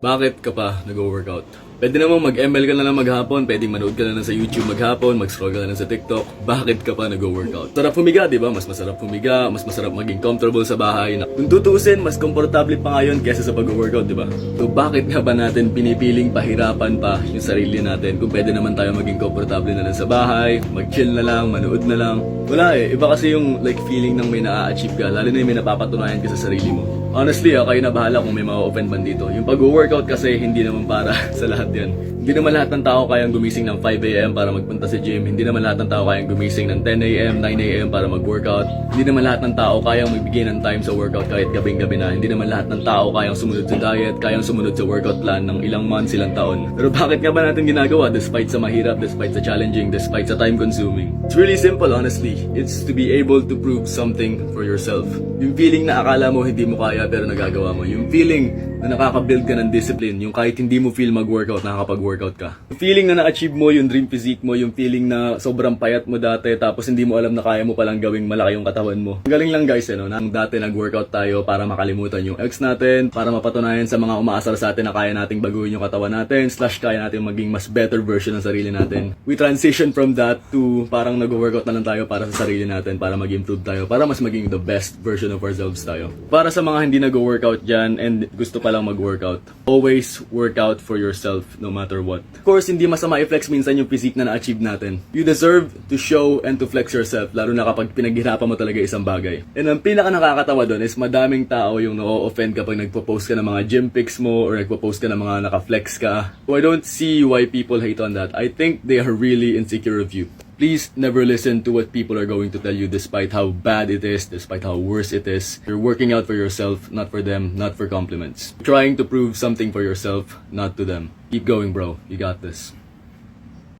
Bakit ka pa nag-workout? Pwede namang mag-ML ka na lang maghapon, pwedeng manood ka na lang sa YouTube maghapon, mag-scroll ka na lang sa TikTok. Bakit ka pa nag-workout? Sarap humiga, di ba? Mas masarap humiga, mas masarap maging comfortable sa bahay. Kung tutuusin, mas komportable pa ngayon kesa sa pag-workout, di ba? So bakit nga ba natin pinipiling pahirapan pa yung sarili natin kung pwede naman tayo maging komportable na lang sa bahay, mag-chill na lang, manood na lang? Wala eh, iba kasi yung feeling ng may na-achieve ka, lalo na yung may napapatunayan ka sa sarili mo. Honestly, kayo na bahala kung may ma-offend man dito. Yung pag-workout kasi hindi naman para sa lahat yan. Hindi naman lahat ng tao kayang gumising ng 5 AM para magpunta sa gym. Hindi naman lahat ng tao kayang gumising ng 10 AM, 9 AM para mag-workout. Hindi naman lahat ng tao kayang magbigay ng time sa workout kahit gabing-gabi na. Hindi naman lahat ng tao kayang sumunod sa diet, kayang sumunod sa workout plan ng ilang months, ilang taon. Pero bakit nga ba natin ginagawa despite sa mahirap, despite sa challenging, despite sa time-consuming? It's really simple, honestly. It's to be able to prove something for yourself. Yung feeling na akala mo hindi mo kaya pero nagagawa mo. Yung feeling na nakaka-build ka ng discipline, yung kahit hindi mo feel mag-workout, nakakapag-workout ka. Yung feeling na na-achieve mo yung dream physique mo, yung feeling na sobrang payat mo dati tapos hindi mo alam na kaya mo palang gawing malaki yung katawan mo. Ang galing lang guys, na dati nag-workout tayo para makalimutan yung ex natin, para mapatunayan sa mga umaasar sa atin na kaya nating baguhin yung katawan natin, / kaya nating maging mas better version ng sarili natin. We transition from that to parang nag-workout na lang tayo para sa sarili natin, para mag-improve tayo, para mas maging the best version of ourselves tayo. Para sa mga hindi nag-workout dyan and gusto pa lang mag-workout, always work out for yourself no matter what. Of course, hindi masama i-flex minsan yung physique na na-achieve natin. You deserve to show and to flex yourself, lalo na kapag pinaghirapan mo talaga isang bagay. And ang pinaka nakakatawa doon is madaming tao yung na-offend kapag nagpo-post ka ng mga gym pics mo or nagpo-post ka ng mga naka-flex ka. So I don't see why people hate on that. I think they are really insecure of you. Please never listen to what people are going to tell you despite how bad it is, despite how worse it is. You're working out for yourself, not for them, not for compliments. You're trying to prove something for yourself, not to them. Keep going, bro. You got this.